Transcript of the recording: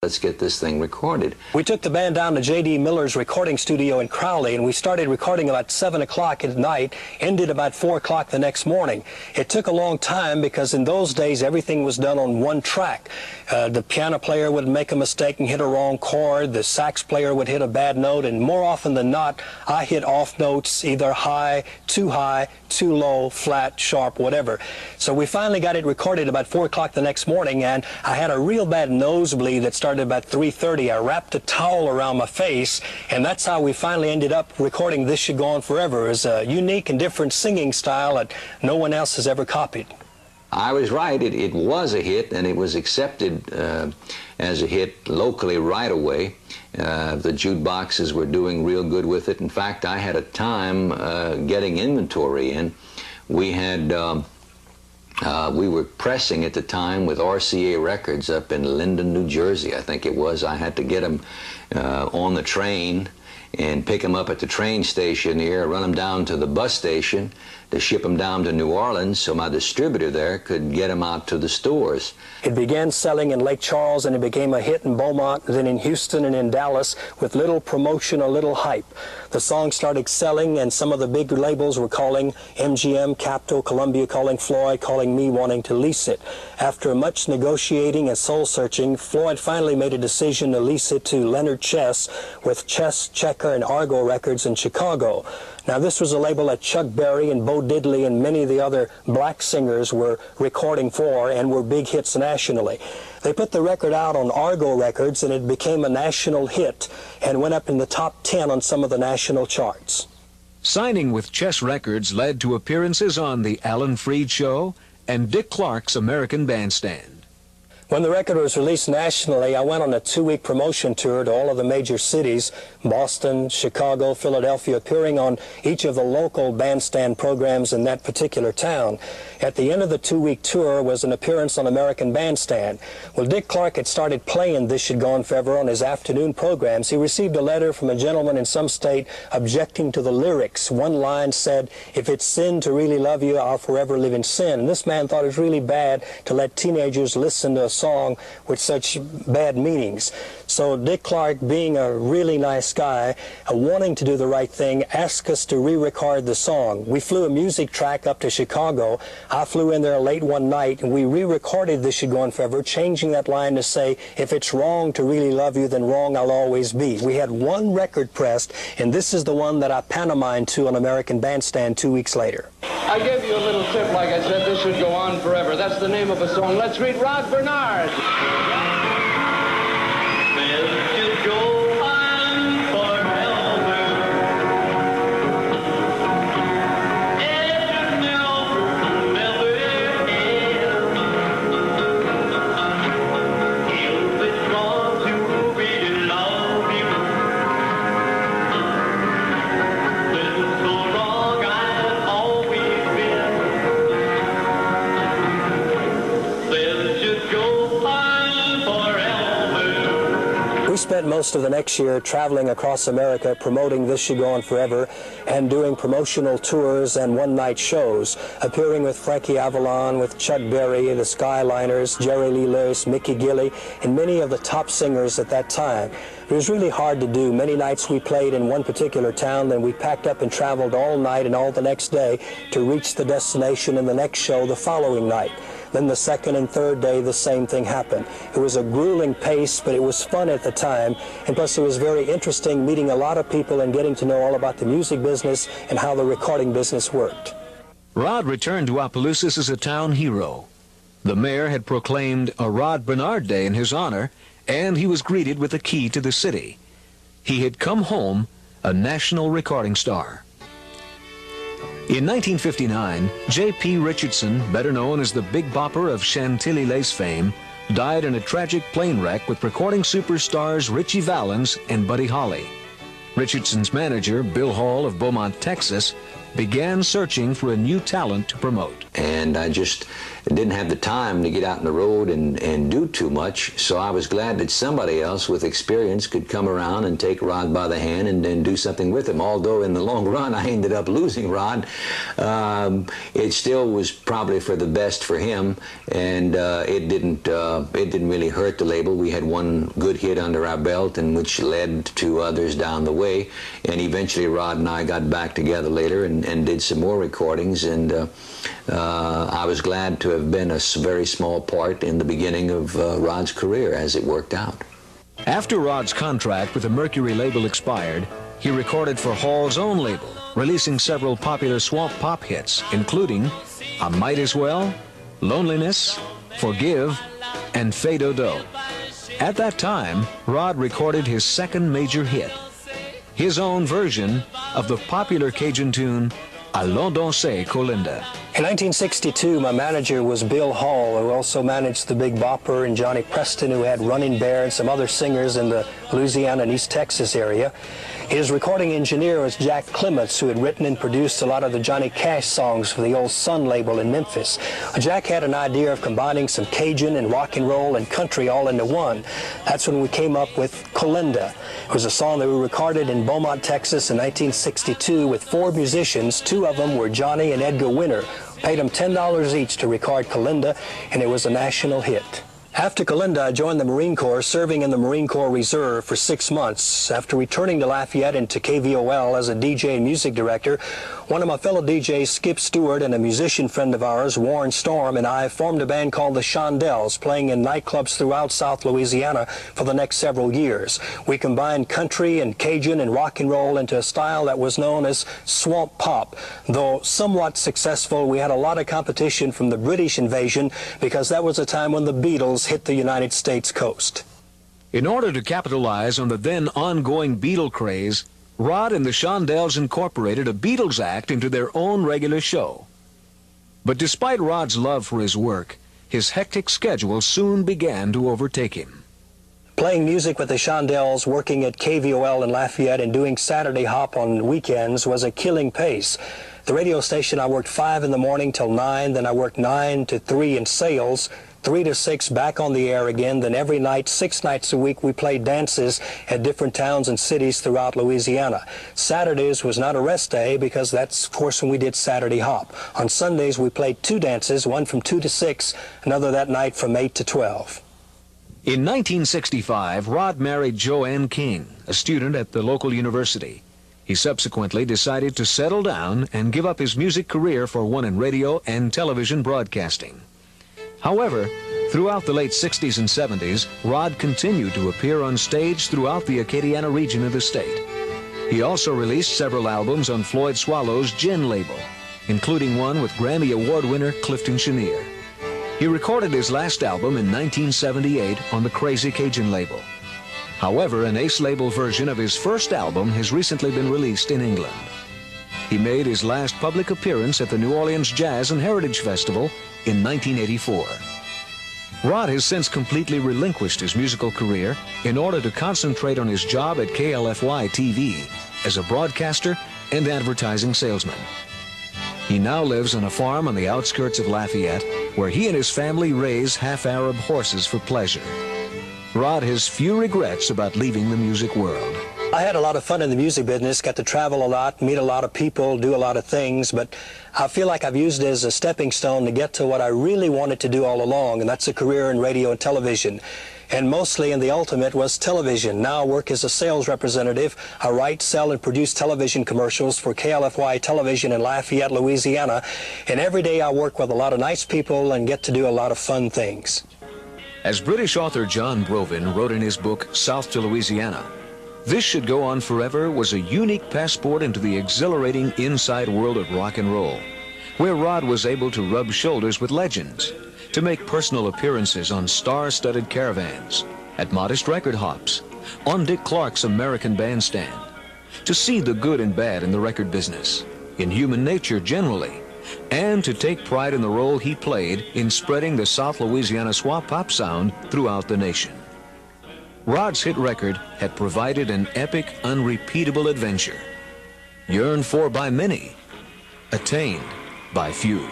Let's get this thing recorded. We took the band down to J.D. Miller's recording studio in Crowley, and we started recording about 7 o'clock at night, ended about 4 o'clock the next morning. It took a long time because in those days everything was done on one track. The piano player would make a mistake and hit a wrong chord, the sax player would hit a bad note, and more often than not, I hit off notes, either high, too low, flat, sharp, whatever. So we finally got it recorded about 4 o'clock the next morning, and I had a real bad nosebleed that started about 3:30. I wrapped a towel around my face, and that's how we finally ended up recording This Should Go On Forever. It's a unique and different singing style that no one else has ever copied. I was right. It was a hit, and it was accepted as a hit locally right away. The jukeboxes were doing real good with it. In fact, I had a time getting inventory in. We had we were pressing at the time with RCA Records up in Linden, New Jersey, I think it was. I had to get them on the train and pick them up at the train station here, run them down to the bus station to ship them down to New Orleans so my distributor there could get them out to the stores. It began selling in Lake Charles, and it became a hit in Beaumont, then in Houston and in Dallas with little promotion or little hype. The song started selling, and some of the big labels were calling MGM, Capitol, Columbia calling Floyd, calling me, wanting to lease it. After much negotiating and soul-searching, Floyd finally made a decision to lease it to Leonard Chess with Chess, Checker, and Argo Records in Chicago. Now, this was a label that Chuck Berry and Bo Diddley and many of the other black singers were recording for and were big hits nationally. They put the record out on Argo Records, and it became a national hit and went up in the top 10 on some of the national charts. Signing with Chess Records led to appearances on The Alan Freed Show and Dick Clark's American Bandstand. When the record was released nationally, I went on a 2-week promotion tour to all of the major cities, Boston, Chicago, Philadelphia, appearing on each of the local bandstand programs in that particular town. At the end of the 2-week tour was an appearance on American Bandstand. Well, Dick Clark had started playing This Should Go On Forever on his afternoon programs. He received a letter from a gentleman in some state objecting to the lyrics. One line said, "If it's sin to really love you, I'll forever live in sin." And this man thought it was really bad to let teenagers listen to a song with such bad meanings. So Dick Clark, being a really nice guy, wanting to do the right thing, asked us to re-record the song. We flew a music track up to Chicago. I flew in there late one night, and we re-recorded This Should Go On Forever, changing that line to say, "If it's wrong to really love you, then wrong I'll always be." We had one record pressed, and this is the one that I pantomimed to on American Bandstand 2 weeks later. I gave you a little tip, like I said, This Should Go On Forever. That's the name of a song. Let's read Rod Bernard. We spent most of the next year traveling across America promoting This Should Go On Forever and doing promotional tours and one-night shows, appearing with Frankie Avalon, with Chuck Berry, the Skyliners, Jerry Lee Lewis, Mickey Gilley, and many of the top singers at that time. It was really hard to do. Many nights we played in one particular town, then we packed up and traveled all night and all the next day to reach the destination and the next show the following night. Then the second and third day, the same thing happened. It was a grueling pace, but it was fun at the time, and plus it was very interesting meeting a lot of people and getting to know all about the music business and how the recording business worked. Rod returned to Opelousas as a town hero. The mayor had proclaimed a Rod Bernard Day in his honor, and he was greeted with a key to the city. He had come home a national recording star. In 1959, J.P. Richardson, better known as the Big Bopper of Chantilly Lace fame, died in a tragic plane wreck with recording superstars Ritchie Valens and Buddy Holly. Richardson's manager, Bill Hall of Beaumont, Texas, began searching for a new talent to promote. And I just didn't have the time to get out on the road and do too much, so I was glad that somebody else with experience could come around and take Rod by the hand and do something with him. Although in the long run I ended up losing Rod, it still was probably for the best for him, and it didn't really hurt the label. We had one good hit under our belt, and which led to others down the way, and eventually Rod and I got back together later and did some more recordings, and I was glad to have been a very small part in the beginning of Rod's career as it worked out. After Rod's contract with the Mercury label expired, he recorded for Hall's own label, releasing several popular swamp pop hits, including I Might As Well, Loneliness, Forgive, and Fado-Do. At that time, Rod recorded his second major hit, his own version of the popular Cajun tune, Allons danser, Colinda. In 1962, my manager was Bill Hall, who also managed the Big Bopper, and Johnny Preston, who had Running Bear and some other singers in the Louisiana and East Texas area. His recording engineer was Jack Clements, who had written and produced a lot of the Johnny Cash songs for the old Sun label in Memphis. Jack had an idea of combining some Cajun and rock and roll and country all into one. That's when we came up with Colinda. It was a song that we recorded in Beaumont, Texas in 1962 with 4 musicians. 2 of them were Johnny and Edgar Winter. Paid them $10 each to record Colinda, and it was a national hit. After Colinda, I joined the Marine Corps, serving in the Marine Corps Reserve for 6 months. After returning to Lafayette and to KVOL as a DJ and music director, one of my fellow DJs, Skip Stewart, and a musician friend of ours, Warren Storm, and I formed a band called the Shondells, playing in nightclubs throughout South Louisiana for the next several years. We combined country and Cajun and rock and roll into a style that was known as swamp pop. Though somewhat successful, we had a lot of competition from the British invasion because that was a time when the Beatles hit the United States coast. In order to capitalize on the then ongoing Beatle craze, Rod and the Shondells incorporated a Beatles act into their own regular show. But despite Rod's love for his work, his hectic schedule soon began to overtake him. Playing music with the Shondells, working at KVOL in Lafayette, and doing Saturday hop on weekends was a killing pace. The radio station, I worked 5 in the morning till 9, then I worked 9 to 3 in sales, 3 to 6 back on the air again. Then every night, 6 nights a week, we played dances at different towns and cities throughout Louisiana. Saturdays was not a rest day because that's, of course, when we did Saturday hop. On Sundays, we played 2 dances, one from 2 to 6, another that night from 8 to 12. In 1965, Rod married Joanne King, a student at the local university. He subsequently decided to settle down and give up his music career for one in radio and television broadcasting. However, throughout the late 60s and 70s, Rod continued to appear on stage throughout the Acadiana region of the state. He also released several albums on Floyd Swallow's Gin label, including one with Grammy Award winner Clifton Chenier. He recorded his last album in 1978 on the Crazy Cajun label. However, an Ace label version of his first album has recently been released in England. He made his last public appearance at the New Orleans Jazz and Heritage Festival in 1984. Rod has since completely relinquished his musical career in order to concentrate on his job at KLFY TV as a broadcaster and advertising salesman. He now lives on a farm on the outskirts of Lafayette, where he and his family raise half-Arab horses for pleasure. Rod has few regrets about leaving the music world. I had a lot of fun in the music business, got to travel a lot, meet a lot of people, do a lot of things, but I feel like I've used it as a stepping stone to get to what I really wanted to do all along, and that's a career in radio and television. And mostly, and the ultimate, was television. Now I work as a sales representative. I write, sell, and produce television commercials for KLFY Television in Lafayette, Louisiana, and every day I work with a lot of nice people and get to do a lot of fun things. As British author John Brovin wrote in his book, South to Louisiana, This Should Go On Forever was a unique passport into the exhilarating inside world of rock and roll, where Rod was able to rub shoulders with legends, to make personal appearances on star-studded caravans, at modest record hops, on Dick Clark's American Bandstand, to see the good and bad in the record business, in human nature generally, and to take pride in the role he played in spreading the South Louisiana swamp pop sound throughout the nation. Rod's hit record had provided an epic, unrepeatable adventure, yearned for by many, attained by few.